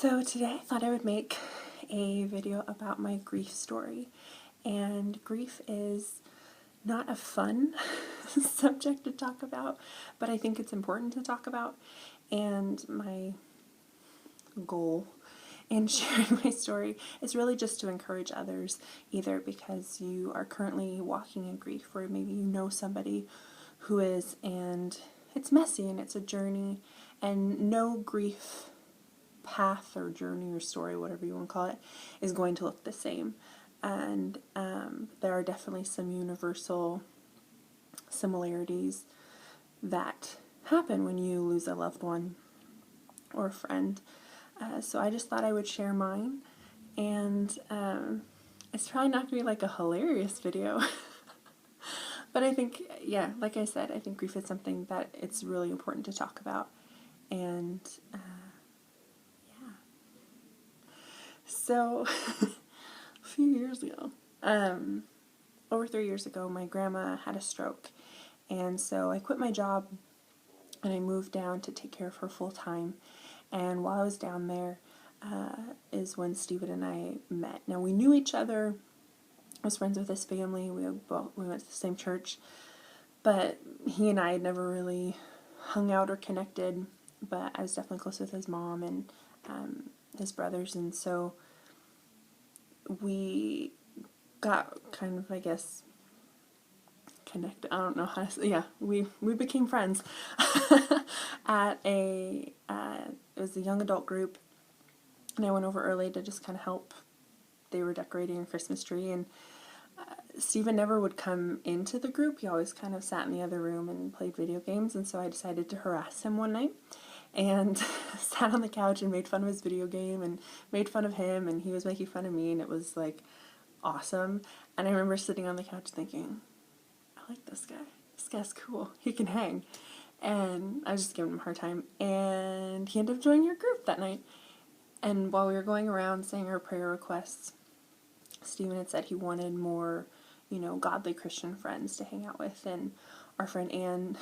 So today I thought I would make a video about my grief story. And grief is not a fun subject to talk about, but I think it's important to talk about. And my goal in sharing my story is really just to encourage others, either because you are currently walking in grief or maybe you know somebody who is, and it's messy and it's a journey, and no grief path or journey or story, whatever you want to call it, is going to look the same. And there are definitely some universal similarities that happen when you lose a loved one or a friend. So I just thought I would share mine, and it's probably not going to be like a hilarious video. But I think, yeah, like I said, I think grief is something that it's really important to talk about. And yeah. So, a few years ago, over 3 years ago, my grandma had a stroke. And so I quit my job and I moved down to take care of her full time. And while I was down there is when Stephen and I met. Now, we knew each other. I was friends with his family. We went to the same church. But he and I had never really hung out or connected. But I was definitely close with his mom and his brothers. And so we got kind of, I guess, connected. I don't know how to say. Yeah, we became friends at it was a young adult group, and I went over early to just kind of help. They were decorating a Christmas tree, and Stephen never would come into the group. He always kind of sat in the other room and played video games, and so I decided to harass him one night and sat on the couch and made fun of his video game and made fun of him, and he was making fun of me, and it was like awesome. And I remember sitting on the couch thinking, I like this guy. This guy's cool. He can hang. And I was just giving him a hard time. And he ended up joining our group that night. And while we were going around saying our prayer requests, Stephen had said he wanted more, godly Christian friends to hang out with. And our friend Anne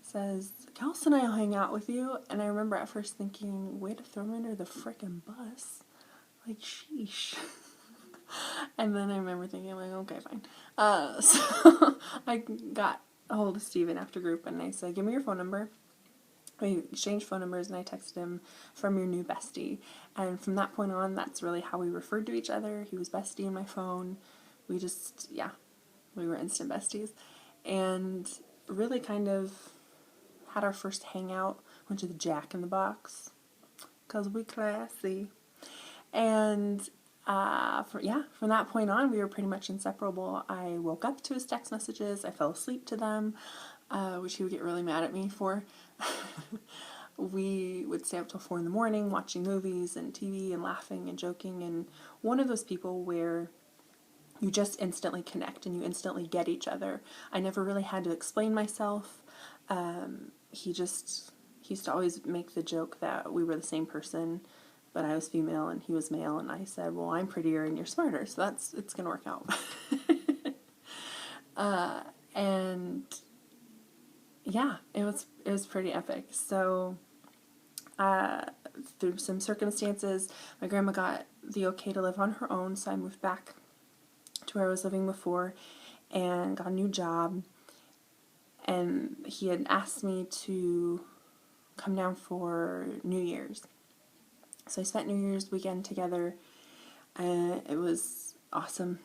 says, Kelsey and I will hang out with you. And I remember at first thinking, way to throw me under the frickin' bus. Like, sheesh. And then I remember thinking, like, okay, fine. So I got a hold of Stephen after group, and I said, give me your phone number. We exchanged phone numbers, and I texted him, from your new bestie. And from that point on, that's really how we referred to each other. He was bestie in my phone. We just, we were instant besties. And really kind of had our first hangout. Went to the Jack in the Box, because we classy. And from that point on, we were pretty much inseparable. I woke up to his text messages. I fell asleep to them, which he would get really mad at me for. We would stay up till 4 a.m. watching movies and TV and laughing and joking. And one of those people where you just instantly connect and you instantly get each other. I never really had to explain myself. He used to always make the joke that we were the same person, but I was female and he was male, and I said, well, I'm prettier and you're smarter, so it's gonna work out. And yeah, it was pretty epic. So through some circumstances, my grandma got the okay to live on her own, so I moved back to where I was living before and got a new job. And he had asked me to come down for New Year's. So I spent New Year's weekend together, and it was awesome.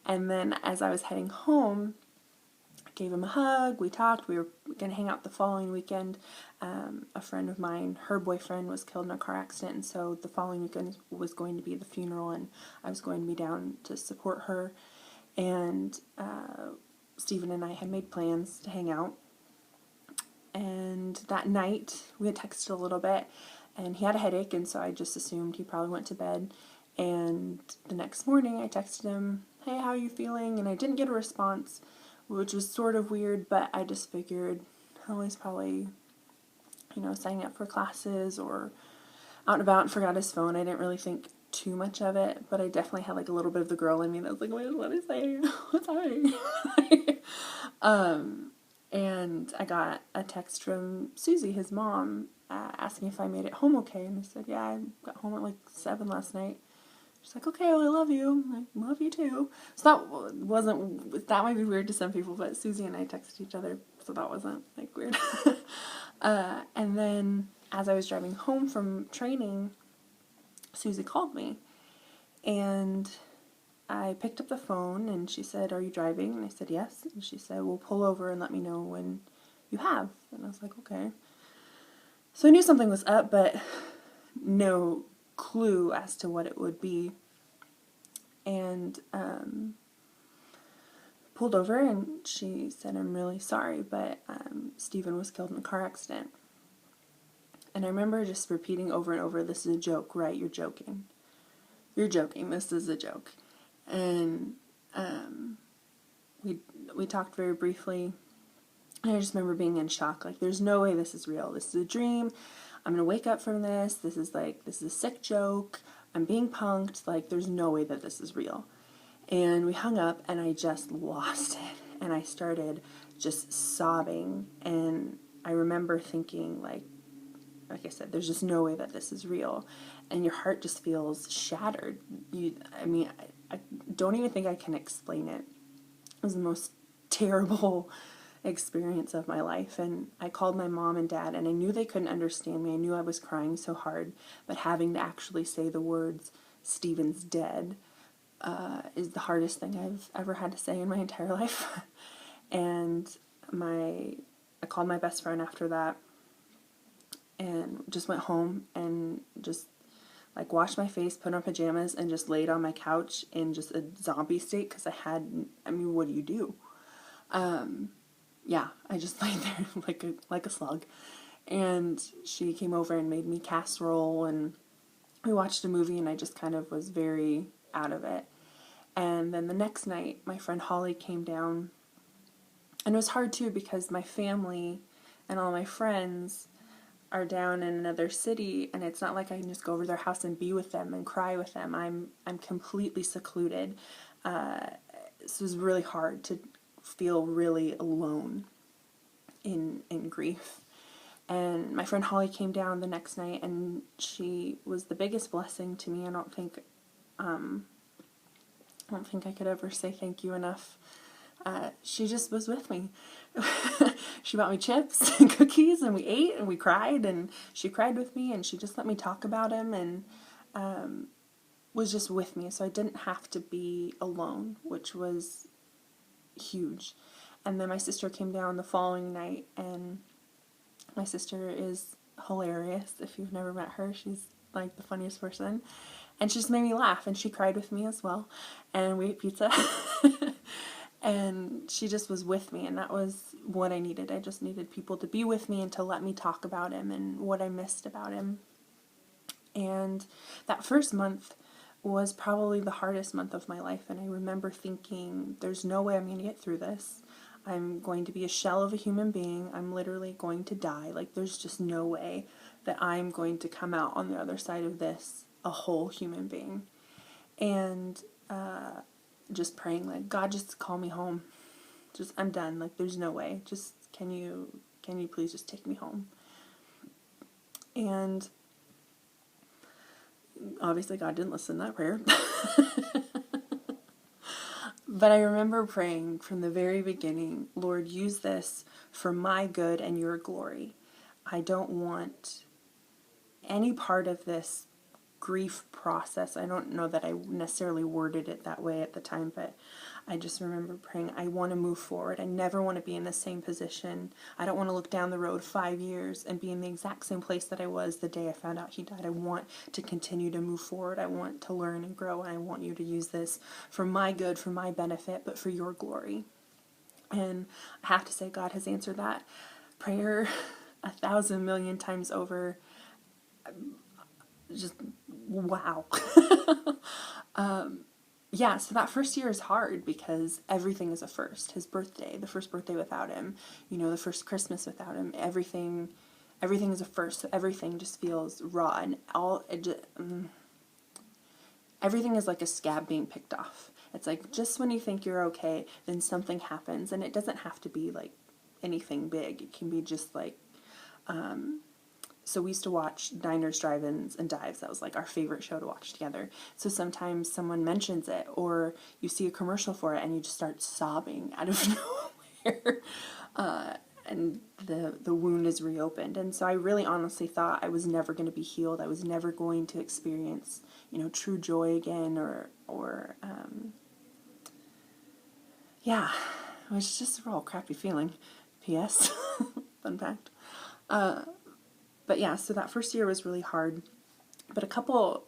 And then as I was heading home, I gave him a hug, we talked, we were going to hang out the following weekend. A friend of mine, her boyfriend was killed in a car accident, and so the following weekend was going to be the funeral, and I was going to be down to support her. And Stephen and I had made plans to hang out. And that night, we had texted a little bit, and he had a headache, and so I just assumed he probably went to bed. And the next morning, I texted him, hey, how are you feeling? And I didn't get a response, which was sort of weird, but I just figured, oh, he's probably, signing up for classes or out and about and forgot his phone. I didn't really think too much of it, but I definitely had like a little bit of the girl in me that was like, wait, what did I say? What's happening? And I got a text from Susie, his mom, asking if I made it home okay. And I said, yeah, I got home at like 7 last night. She's like, okay, well, I love you. I love you too. So that might be weird to some people, but Susie and I texted each other, so that wasn't like weird. And then as I was driving home from training, Susie called me, and I picked up the phone, and she said, are you driving? And I said, yes. And she said, well, pull over and let me know when you have. And I was like, okay. So I knew something was up, but no clue as to what it would be. And pulled over, and she said, I'm really sorry, but Stephen was killed in a car accident. And I remember just repeating over and over, this is a joke, right? You're joking. You're joking. This is a joke. And we talked very briefly, and I just remember being in shock. Like, there's no way this is real. This is a dream. I'm going to wake up from this. This is a sick joke. I'm being punked. Like, there's no way that this is real. And we hung up, and I just lost it. And I started just sobbing. And I remember thinking, like I said, there's just no way that this is real. And your heart just feels shattered. I don't even think I can explain it. It was the most terrible experience of my life. And I called my mom and dad, and I knew they couldn't understand me. I knew I was crying so hard, but having to actually say the words, Stephen's dead, is the hardest thing I've ever had to say in my entire life. And I called my best friend after that, and just went home and just like washed my face, put on pajamas, and just laid on my couch in just a zombie state, because what do you do? Yeah, I just laid there like a slug. And she came over and made me casserole, and we watched a movie, and I just kind of was very out of it. And then the next night, my friend Holly came down, and it was hard too, because my family and all my friends are down in another city, and it's not like I can just go over to their house and be with them and cry with them. I'm completely secluded. This was really hard to feel really alone in grief. And my friend Holly came down the next night, and she was the biggest blessing to me. I don't think I could ever say thank you enough. She just was with me. She bought me chips and cookies, and we ate, and we cried, and she cried with me, and she just let me talk about him, and was just with me, so I didn't have to be alone, which was huge. And then my sister came down the following night, and my sister is hilarious. If you've never met her, she's like the funniest person, and she just made me laugh, and she cried with me as well, and we ate pizza. And she just was with me, and that was what I needed. I just needed people to be with me and to let me talk about him and what I missed about him. And that first month was probably the hardest month of my life, and I remember thinking, there's no way I'm going to get through this. I'm going to be a shell of a human being. I'm literally going to die. Like, there's just no way that I'm going to come out on the other side of this a whole human being. And just praying, like, God, just call me home. Just, I'm done. Like, there's no way. Just, can you please just take me home? And obviously God didn't listen to that prayer. But I remember praying from the very beginning, Lord, use this for my good and your glory. I don't want any part of this grief process. I don't know that I necessarily worded it that way at the time, but I just remember praying, I want to move forward. I never want to be in the same position. I don't want to look down the road 5 years and be in the exact same place that I was the day I found out he died. I want to continue to move forward. I want to learn and grow, and I want you to use this for my good, for my benefit, but for your glory. And I have to say, God has answered that prayer 1,000 million times over. Just wow. Yeah, so that first year is hard because everything is a first. His birthday, the first birthday without him, the first Christmas without him, everything is a first. So everything just feels raw, and everything is like a scab being picked off. It's like just when you think you're okay, then something happens, and it doesn't have to be like anything big. It can be just like, so we used to watch Diners, Drive-Ins, and Dives. That was like our favorite show to watch together. So sometimes someone mentions it, or you see a commercial for it and you just start sobbing out of nowhere. And the wound is reopened. And so I really honestly thought I was never going to be healed. I was never going to experience, true joy again, or yeah, it was just a real crappy feeling. P.S. Fun fact. But yeah, so that first year was really hard. But a couple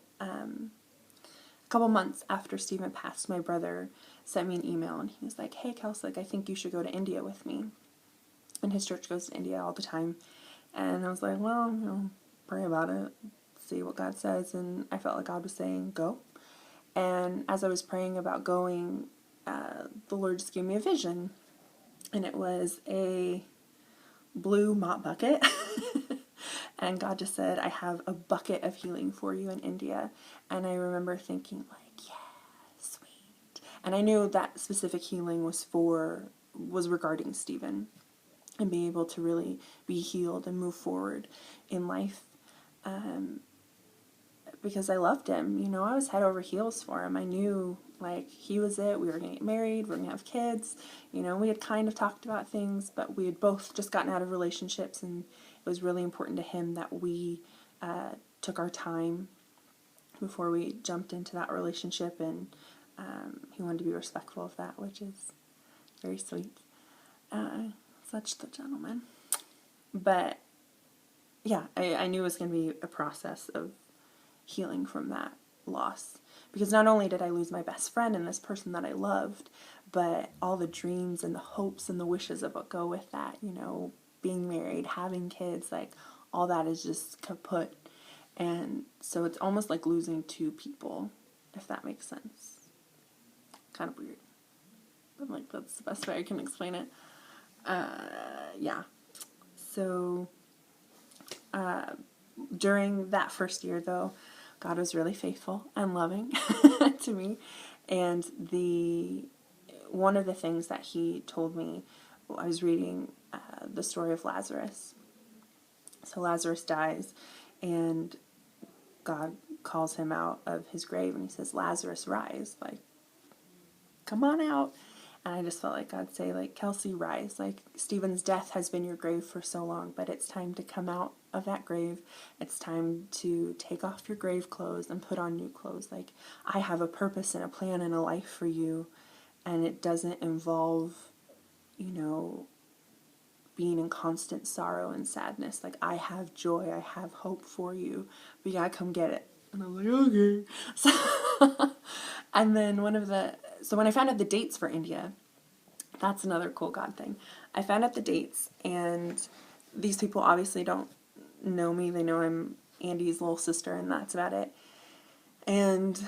months after Stephen passed, my brother sent me an email, and he was like, "Hey, Kels, like, I think you should go to India with me." And his church goes to India all the time. And I was like, well, pray about it, see what God says. And I felt like God was saying, go. And as I was praying about going, the Lord just gave me a vision. And it was a blue mop bucket. And God just said, I have a bucket of healing for you in India. And I remember thinking, like, yeah, sweet. And I knew that specific healing was regarding Stephen, and being able to really be healed and move forward in life, because I loved him. I was head over heels for him. I knew, like, he was it. We were going to get married. We were going to have kids. We had kind of talked about things, but we had both just gotten out of relationships, and it was really important to him that we took our time before we jumped into that relationship, and he wanted to be respectful of that, which is very sweet. Such the gentleman. But yeah, I knew it was going to be a process of healing from that loss, because not only did I lose my best friend and this person that I loved, but all the dreams and the hopes and the wishes of what go with that, being married, having kids, like, all that is just kaput. And so it's almost like losing two people, if that makes sense. Kind of weird, but like, that's the best way I can explain it. Yeah. So, during that first year, though, God was really faithful and loving to me. And one of the things that he told me, I was reading the story of Lazarus. So Lazarus dies, and God calls him out of his grave, and he says, "Lazarus, rise, like, come on out." And I just felt like God say, like, "Kelsey, rise. Like, Stephen's death has been your grave for so long, but it's time to come out of that grave. It's time to take off your grave clothes and put on new clothes. Like, I have a purpose and a plan and a life for you, and it doesn't involve, being in constant sorrow and sadness. Like, I have joy, I have hope for you, but you gotta come get it." And I was like, okay. So, and then so when I found out the dates for India, that's another cool God thing. I found out the dates, and these people obviously don't know me. They know I'm Andy's little sister, and that's about it. And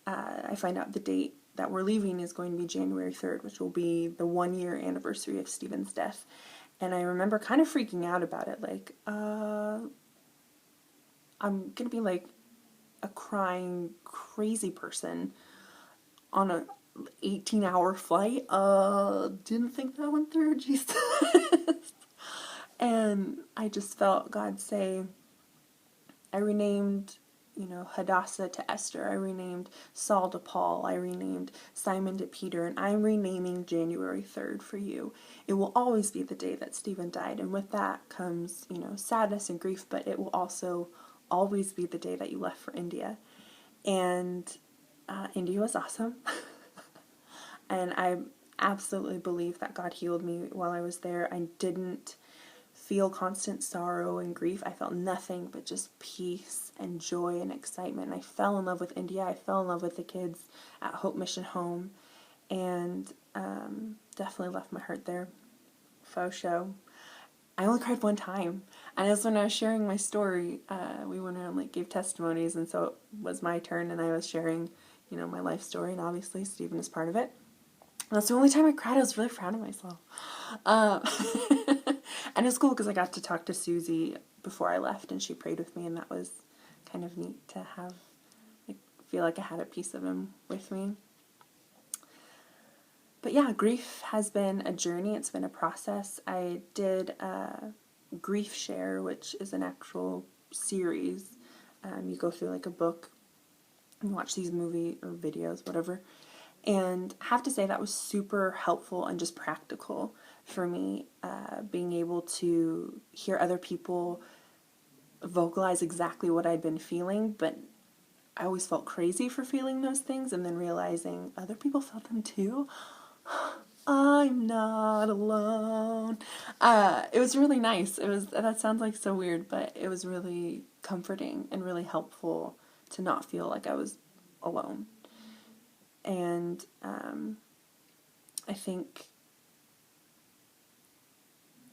I find out the date that we're leaving is going to be January 3rd, which will be the 1-year anniversary of Stephen's death. And I remember kind of freaking out about it, like, I'm going to be like a crying, crazy person on a 18-hour flight. Didn't think that one through, Jesus. And I just felt God say, I renamed, Hadassah to Esther. I renamed Saul to Paul. I renamed Simon to Peter. And I'm renaming January 3rd for you. It will always be the day that Stephen died. And with that comes, sadness and grief, but it will also always be the day that you left for India. And India was awesome. And I absolutely believe that God healed me while I was there. I didn't feel constant sorrow and grief. I felt nothing but just peace and joy and excitement. I fell in love with India. I fell in love with the kids at Hope Mission Home, and definitely left my heart there. Faux show. I only cried one time, and it was when I was sharing my story. We went around, like, gave testimonies, and so it was my turn, and I was sharing, my life story, and obviously Stephen is part of it. And that's the only time I cried. I was really proud of myself. And it was cool because I got to talk to Susie before I left, and she prayed with me, and that was kind of neat to have, like, feel like I had a piece of him with me. But yeah, grief has been a journey. It's been a process. I did Grief Share, which is an actual series. You go through like a book and watch these movie or videos, whatever. And I have to say that was super helpful and just practical for me, being able to hear other people vocalize exactly what I'd been feeling, but I always felt crazy for feeling those things, and then realizing other people felt them too. I'm not alone. It was really nice. That sounds like so weird, but it was really comforting and really helpful to not feel like I was alone. And I think,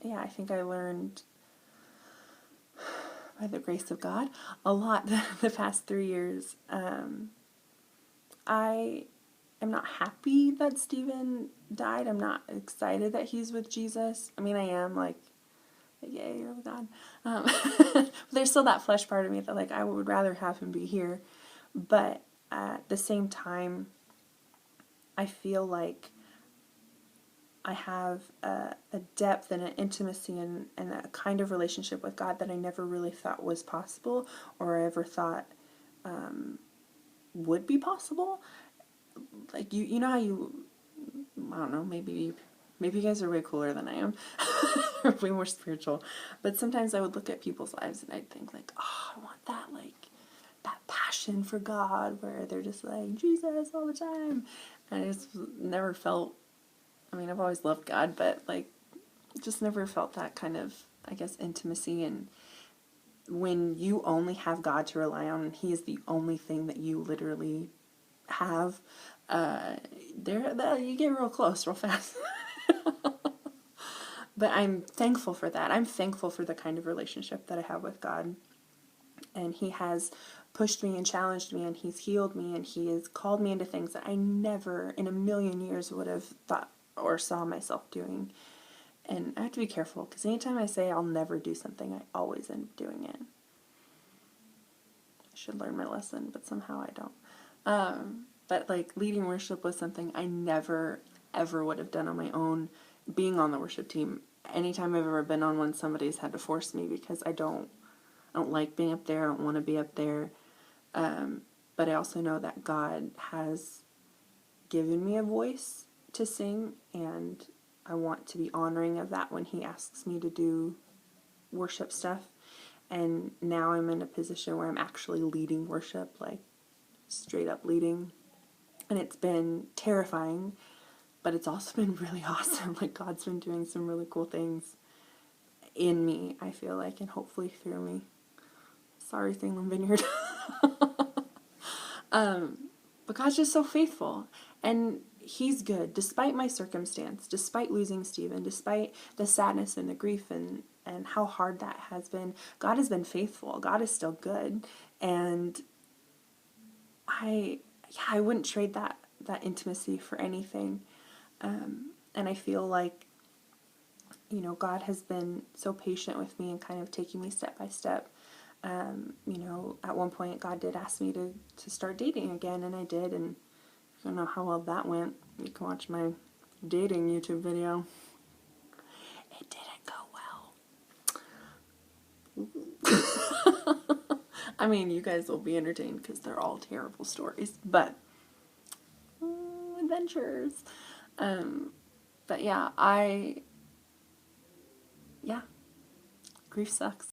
yeah, I think I learned, by the grace of God, a lot the past 3 years. I am not happy that Stephen died. I'm not excited that he's with Jesus. I mean, I am like, yay, you're with God. But there's still that flesh part of me that like I would rather have him be here. But at the same time, I feel like I have a depth and an intimacy and a kind of relationship with God that I never really thought was possible, or I ever thought would be possible. Like you know how you, I don't know, maybe you guys are way cooler than I am, or way more spiritual. But sometimes I would look at people's lives and I'd think like, oh, I want that, like that passion for God where they're just like Jesus all the time. And I just never felt. I mean, I've always loved God, but like just never felt that kind of, I guess, intimacy. And when you only have God to rely on, and He is the only thing that you literally have, there you get real close real fast. But I'm thankful for that. I'm thankful for the kind of relationship that I have with God. And He has pushed me and challenged me, and He's healed me, and He has called me into things that I never in a million years would have thought or saw myself doing. And I have to be careful, because anytime I say I'll never do something, I always end up doing it. I should learn my lesson, but somehow I don't. But like leading worship was something I never, ever would have done on my own. Being on the worship team, anytime I've ever been on one, somebody's had to force me, because I don't like being up there. I don't want to be up there. But I also know that God has given me a voice to sing, and I want to be honoring of that when He asks me to do worship stuff. And now I'm in a position where I'm actually leading worship, like straight up leading. And it's been terrifying, but it's also been really awesome. Like God's been doing some really cool things in me, I feel like, and hopefully through me. Sorry, Salem Vineyard. But God's just so faithful, and He's good despite my circumstance, despite losing Stephen, despite the sadness and the grief and how hard that has been. God has been faithful. God is still good, and I wouldn't trade that intimacy for anything. And I feel like, you know, God has been so patient with me and kind of taking me step by step. You know, at one point God did ask me to start dating again, and I did, and I don't know how well that went. You can watch my dating YouTube video. It didn't go well. I mean, you guys will be entertained because they're all terrible stories, but adventures. But yeah, grief sucks.